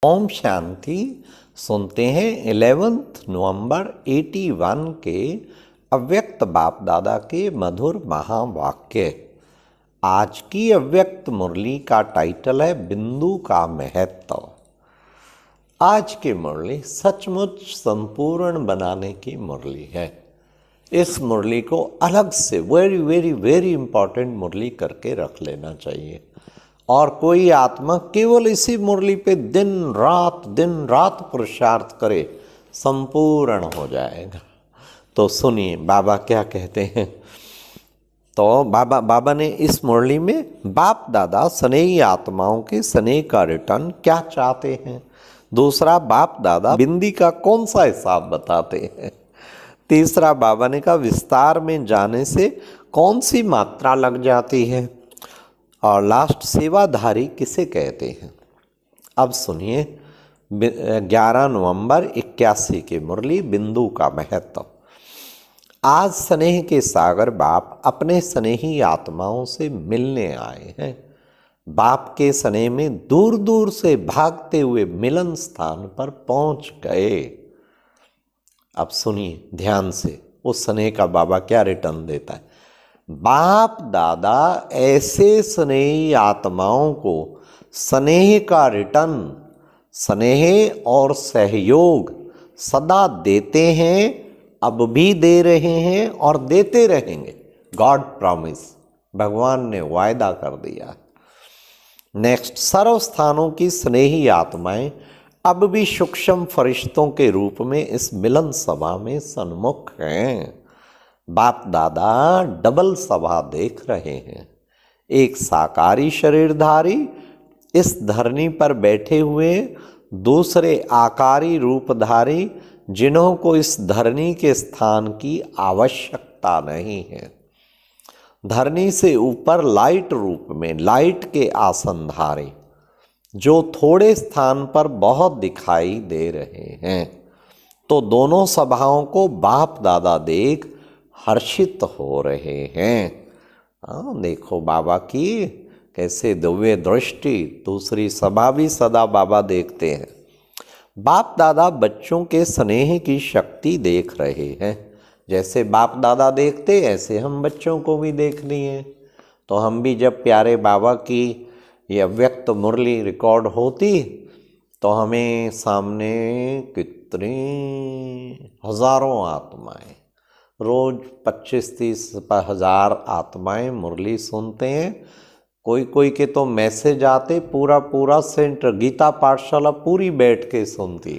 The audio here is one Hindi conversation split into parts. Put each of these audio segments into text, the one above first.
ओम शांति। सुनते हैं 11 नवंबर 81 के अव्यक्त बाप दादा के मधुर महावाक्य। आज की अव्यक्त मुरली का टाइटल है बिंदु का महत्व। आज की मुरली सचमुच संपूर्ण बनाने की मुरली है। इस मुरली को अलग से वेरी वेरी वेरी इंपॉर्टेंट मुरली करके रख लेना चाहिए और कोई आत्मा केवल इसी मुरली पे दिन रात पुरुषार्थ करे, संपूर्ण हो जाएगा। तो सुनिए बाबा क्या कहते हैं। तो बाबा ने इस मुरली में बाप दादा स्नेही आत्माओं के स्नेह का रिटर्न क्या चाहते हैं। दूसरा, बाप दादा बिंदी का कौन सा हिसाब बताते हैं। तीसरा, बाबा ने कहा विस्तार में जाने से कौन सी मात्रा लग जाती है। और लास्ट, सेवाधारी किसे कहते हैं। अब सुनिए 11 नवंबर 81 की मुरली बिंदु का महत्व। आज स्नेह के सागर बाप अपने स्नेही आत्माओं से मिलने आए हैं। बाप के स्नेह में दूर दूर से भागते हुए मिलन स्थान पर पहुंच गए। अब सुनिए ध्यान से, उस स्नेह का बाबा क्या रिटर्न देता है। बाप दादा ऐसे स्नेही आत्माओं को स्नेह का रिटर्न, स्नेह और सहयोग सदा देते हैं, अब भी दे रहे हैं और देते रहेंगे। गॉड प्रॉमिस, भगवान ने वायदा कर दिया। नेक्स्ट, सर्व स्थानों की स्नेही आत्माएं अब भी सूक्ष्म फरिश्तों के रूप में इस मिलन सभा में सन्मुख हैं। बाप दादा डबल सभा देख रहे हैं। एक साकारी शरीरधारी इस धरनी पर बैठे हुए, दूसरे आकारी रूपधारी जिन्हों को इस धरनी के स्थान की आवश्यकता नहीं है। धरनी से ऊपर लाइट रूप में लाइट के आसनधारी जो थोड़े स्थान पर बहुत दिखाई दे रहे हैं। तो दोनों सभाओं को बाप दादा देख हर्षित हो रहे हैं। देखो बाबा की कैसे दिव्य दृष्टि। दूसरी सभा भी सदा बाबा देखते हैं। बाप दादा बच्चों के स्नेह की शक्ति देख रहे हैं। जैसे बाप दादा देखते ऐसे हम बच्चों को भी देखनी है। तो हम भी जब प्यारे बाबा की ये अव्यक्त मुरली रिकॉर्ड होती तो हमें सामने कितनी हजारों आत्माएं, रोज 25-30 हजार आत्माएं मुरली सुनते हैं। कोई कोई के तो मैसेज आते, पूरा सेंटर गीता पाठशाला पूरी बैठ के सुनती।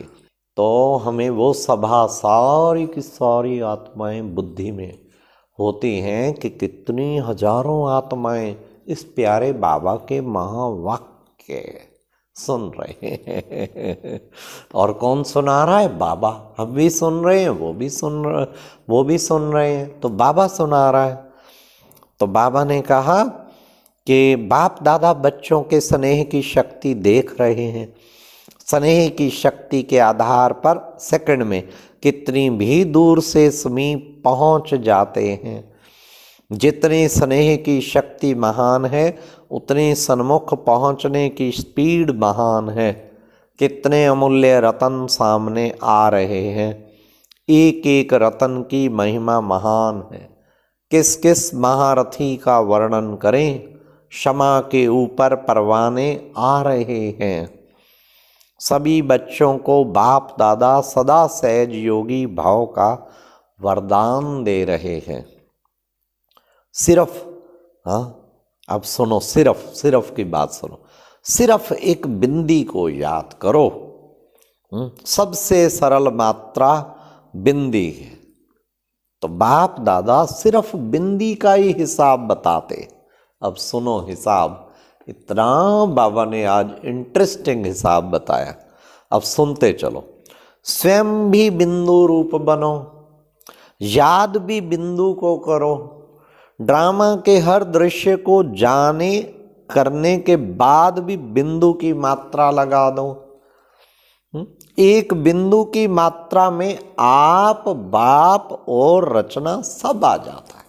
तो हमें वो सभा सारी की सारी आत्माएं बुद्धि में होती हैं कि कितनी हजारों आत्माएं इस प्यारे बाबा के महावाक्य सुन रहे हैं। और कौन सुना रहा है? बाबा। हम भी सुन रहे हैं, वो भी सुन रहे हैं, तो बाबा सुना रहा है। तो बाबा ने कहा कि बाप दादा बच्चों के स्नेह की शक्ति देख रहे हैं। स्नेह की शक्ति के आधार पर सेकंड में कितनी भी दूर से समीप पहुंच जाते हैं। जितनी स्नेह की शक्ति महान है उतनी सन्मुख पहुंचने की स्पीड महान है। कितने अमूल्य रतन सामने आ रहे हैं। एक एक रतन की महिमा महान है। किस किस महारथी का वर्णन करें। क्षमा के ऊपर परवाने आ रहे हैं। सभी बच्चों को बाप दादा सदा सहज योगी भाव का वरदान दे रहे हैं। सिर्फ अब सुनो, सिर्फ की बात सुनो। सिर्फ एक बिंदी को याद करो। सबसे सरल मात्रा बिंदी है। तो बाप दादा सिर्फ बिंदी का ही हिसाब बताते। अब सुनो हिसाब, इतना बाबा ने आज इंटरेस्टिंग हिसाब बताया। अब सुनते चलो। स्वयं भी बिंदु रूप बनो, याद भी बिंदु को करो। ड्रामा के हर दृश्य को जाने करने के बाद भी बिंदु की मात्रा लगा दो। एक बिंदु की मात्रा में आप, बाप और रचना सब आ जाता है।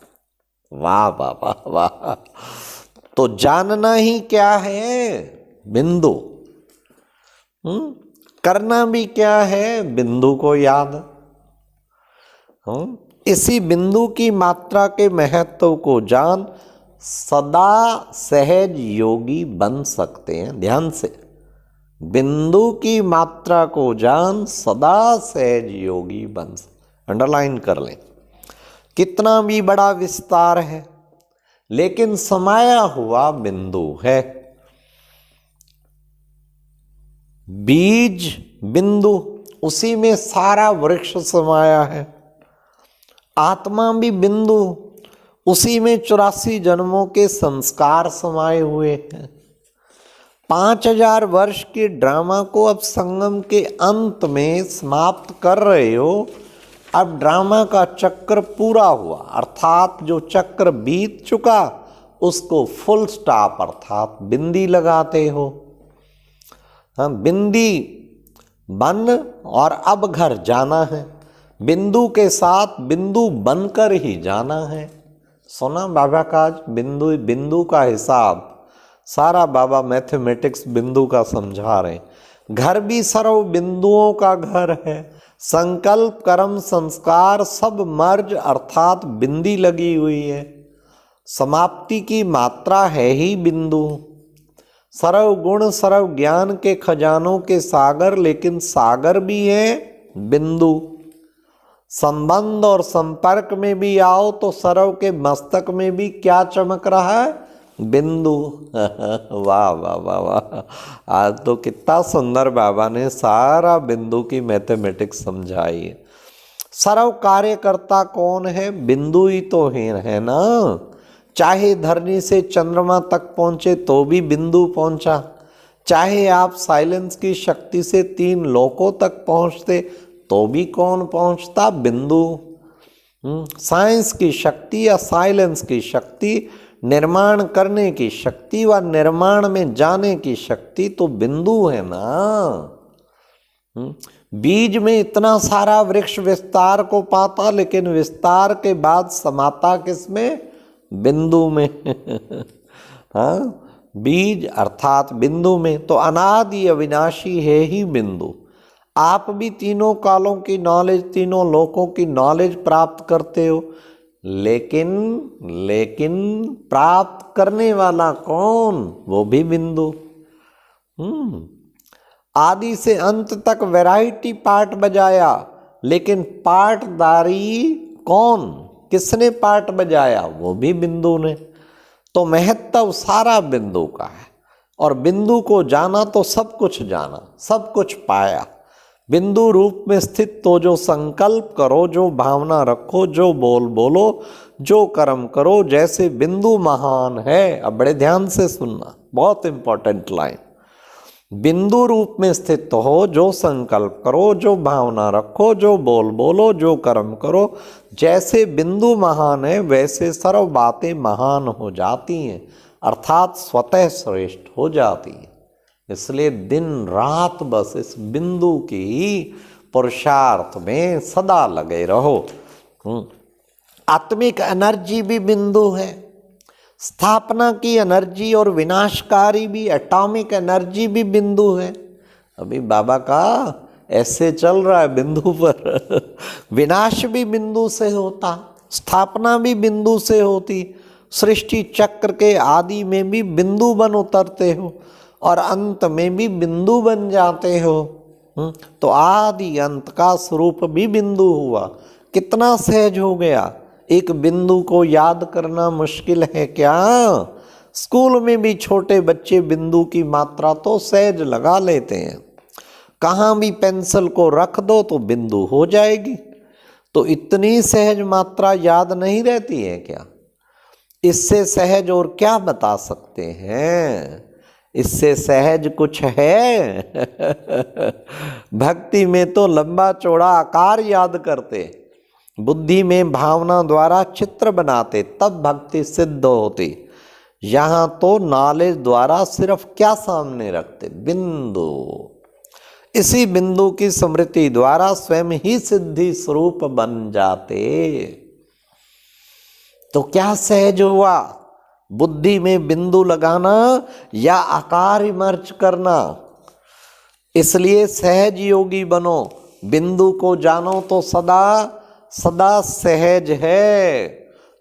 वाह वाह वाह वाह। तो जानना ही क्या है? बिंदु। करना भी क्या है, बिंदु को याद। इसी बिंदु की मात्रा के महत्व को जान सदा सहज योगी बन सकते हैं। ध्यान से, बिंदु की मात्रा को जान सदा सहज योगी बन सकते। अंडरलाइन कर लें। कितना भी बड़ा विस्तार है लेकिन समाया हुआ बिंदु है। बीज बिंदु, उसी में सारा वृक्ष समाया है। आत्मा भी बिंदु, उसी में 84 जन्मों के संस्कार समाये हुए हैं। 5000 वर्ष के ड्रामा को अब संगम के अंत में समाप्त कर रहे हो। अब ड्रामा का चक्र पूरा हुआ, अर्थात जो चक्र बीत चुका उसको फुल स्टॉप अर्थात बिंदी लगाते हो। हाँ, बिंदी बन और अब घर जाना है। बिंदु के साथ बिंदु बनकर ही जाना है। सुना बाबा का आज बिंदु का हिसाब सारा बाबा मैथमेटिक्स बिंदु का समझा रहे। घर भी सर्व बिंदुओं का घर है। संकल्प कर्म संस्कार सब मर्ज अर्थात बिंदी लगी हुई है। समाप्ति की मात्रा है ही बिंदु। सर्व गुण सर्व ज्ञान के खजानों के सागर, लेकिन सागर भी है बिंदु। संबंध और संपर्क में भी आओ तो सर्व के मस्तक में भी क्या चमक रहा है, बिंदु। वाह वाह वाह वाह, आज तो कितना सुंदर बाबा ने सारा बिंदु की मैथमेटिक्स समझाई है। सर्व कार्यकर्ता कौन है, बिंदु ही तो है ना। चाहे धरनी से चंद्रमा तक पहुंचे तो भी बिंदु पहुंचा। चाहे आप साइलेंस की शक्ति से 3 लोकों तक पहुंचते तो भी कौन पहुंचता, बिंदु। साइंस की शक्ति या साइलेंस की शक्ति, निर्माण करने की शक्ति व निर्माण में जाने की शक्ति तो बिंदु है ना। बीज में इतना सारा वृक्ष विस्तार को पाता, लेकिन विस्तार के बाद समाता किसमें, बिंदु में। हाँ, बीज अर्थात बिंदु में। तो अनादि अविनाशी है ही बिंदु। आप भी तीनों कालों की नॉलेज, तीनों लोकों की नॉलेज प्राप्त करते हो, लेकिन प्राप्त करने वाला कौन, वो भी बिंदु। आदि से अंत तक वैरायटी पार्ट बजाया, लेकिन पार्टदारी कौन, किसने पार्ट बजाया, वो भी बिंदु ने। तो महत्व सारा बिंदु का है। और बिंदु को जाना तो सब कुछ जाना, सब कुछ पाया। बिंदु रूप में स्थित तो जो संकल्प करो, जो भावना रखो, जो बोलो, जो कर्म करो, जैसे बिंदु महान है। अब बड़े ध्यान से सुनना, बहुत इंपॉर्टेंट लाइन। बिंदु रूप में स्थित हो, जो संकल्प करो, जो भावना रखो, जो बोलो, जो कर्म करो, जैसे बिंदु महान है वैसे सर्व बातें महान हो जाती हैं, अर्थात स्वतः श्रेष्ठ हो जाती हैं। इसलिए दिन रात बस इस बिंदु की पुरुषार्थ में सदा लगे रहो। आत्मिक एनर्जी भी बिंदु है। स्थापना की एनर्जी और विनाशकारी भी एटॉमिक एनर्जी भी बिंदु है। अभी बाबा का ऐसे चल रहा है बिंदु पर। विनाश भी बिंदु से होता, स्थापना भी बिंदु से होती। सृष्टि चक्र के आदि में भी बिंदु बन उतरते हो और अंत में भी बिंदु बन जाते हो। तो आदि अंत का स्वरूप भी बिंदु हुआ। कितना सहज हो गया। एक बिंदु को याद करना मुश्किल है क्या? स्कूल में भी छोटे बच्चे बिंदु की मात्रा तो सहज लगा लेते हैं। कहाँ भी पेंसिल को रख दो तो बिंदु हो जाएगी। तो इतनी सहज मात्रा याद नहीं रहती है क्या? इससे सहज और क्या बता सकते हैं? इससे सहज कुछ है? भक्ति में तो लंबा चौड़ा आकार याद करते, बुद्धि में भावना द्वारा चित्र बनाते, तब भक्ति सिद्ध होती। यहाँ तो नॉलेज द्वारा सिर्फ क्या सामने रखते? बिंदु। इसी बिंदु की स्मृति द्वारा स्वयं ही सिद्धि स्वरूप बन जाते। तो क्या सहज हुआ? बुद्धि में बिंदु लगाना या आकार इमर्ज करना? इसलिए सहज योगी बनो, बिंदु को जानो तो सदा सदा सहज है।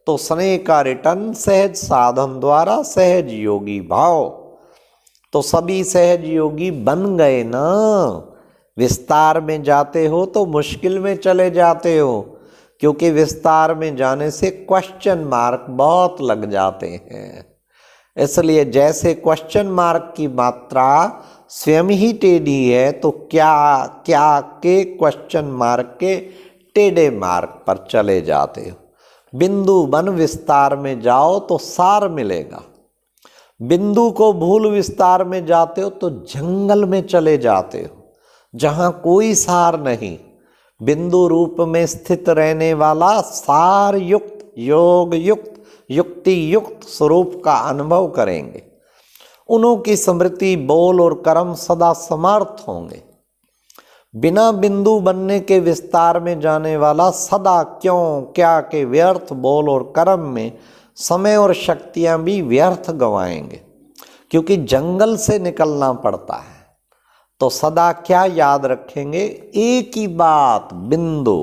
तो स्नेह का रिटर्न सहज साधन द्वारा सहज योगी भाव। तो सभी सहज योगी बन गए ना। विस्तार में जाते हो तो मुश्किल में चले जाते हो, क्योंकि विस्तार में जाने से क्वेश्चन मार्क बहुत लग जाते हैं। इसलिए जैसे क्वेश्चन मार्क की मात्रा स्वयं ही टेढ़ी है, तो क्या क्या के क्वेश्चन मार्क के टेढ़े मार्ग पर चले जाते हो। बिंदु बन विस्तार में जाओ तो सार मिलेगा। बिंदु को भूल विस्तार में जाते हो तो जंगल में चले जाते हो, जहां कोई सार नहीं। बिंदु रूप में स्थित रहने वाला सार युक्त, योग युक्त, युक्ति युक्त स्वरूप का अनुभव करेंगे। उन्हों की स्मृति, बोल और कर्म सदा समर्थ होंगे। बिना बिंदु बनने के विस्तार में जाने वाला सदा क्यों क्या के व्यर्थ बोल और कर्म में समय और शक्तियां भी व्यर्थ गंवाएंगे, क्योंकि जंगल से निकलना पड़ता है। तो सदा क्या याद रखेंगे? एक ही बात, बिंदु।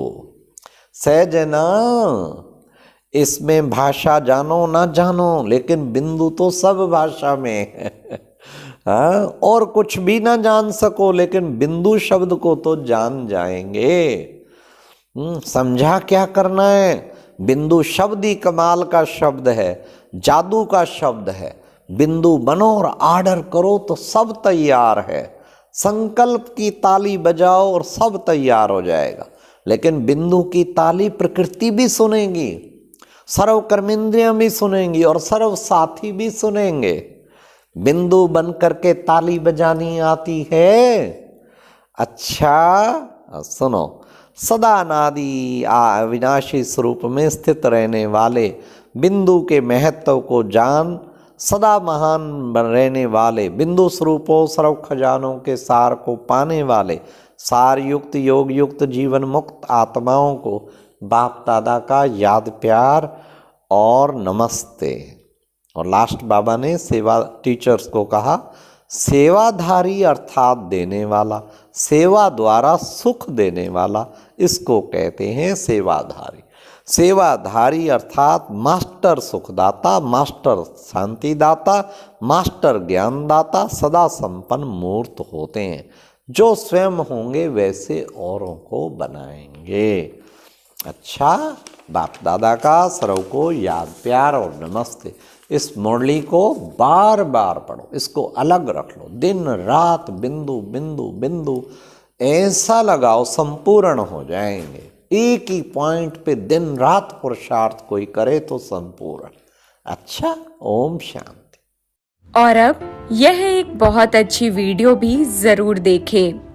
सहज है ना। इसमें भाषा जानो ना जानो, लेकिन बिंदु तो सब भाषा में है। हाँ, और कुछ भी ना जान सको, लेकिन बिंदु शब्द को तो जान जाएंगे। समझा क्या करना है? बिंदु शब्द ही कमाल का शब्द है, जादू का शब्द है। बिंदु बनो और आर्डर करो तो सब तैयार है। संकल्प की ताली बजाओ और सब तैयार हो जाएगा। लेकिन बिंदु की ताली प्रकृति भी सुनेगी, सर्व कर्मेंद्रियां भी सुनेंगी और सर्व साथी भी सुनेंगे। बिंदु बन करके ताली बजानी आती है। अच्छा सुनो, सदा अनादि अविनाशी स्वरूप में स्थित रहने वाले बिंदु के महत्व को जान, सदा महान रहने वाले बिंदु स्वरूपों सर्व खजानों के सार को पाने वाले सार युक्त योग युक्त जीवन मुक्त आत्माओं को बाप दादा का याद प्यार और नमस्ते। और लास्ट बाबा ने सेवा टीचर्स को कहा, सेवाधारी अर्थात देने वाला, सेवा द्वारा सुख देने वाला, इसको कहते हैं सेवाधारी। सेवाधारी अर्थात मास्टर सुखदाता, मास्टर शांतिदाता, मास्टर ज्ञानदाता, सदा संपन्न मूर्त होते हैं। जो स्वयं होंगे वैसे औरों को बनाएंगे। अच्छा, बाप दादा का सर्व को याद प्यार और नमस्ते। इस मुरली को बार बार पढ़ो, इसको अलग रख लो। दिन रात बिंदु बिंदु बिंदु ऐसा लगाओ संपूर्ण हो जाएंगे। एक ही पॉइंट पे दिन रात पुरुषार्थ कोई करे तो संपूर्ण। अच्छा, ओम शांति। और अब यह एक बहुत अच्छी वीडियो भी जरूर देखें।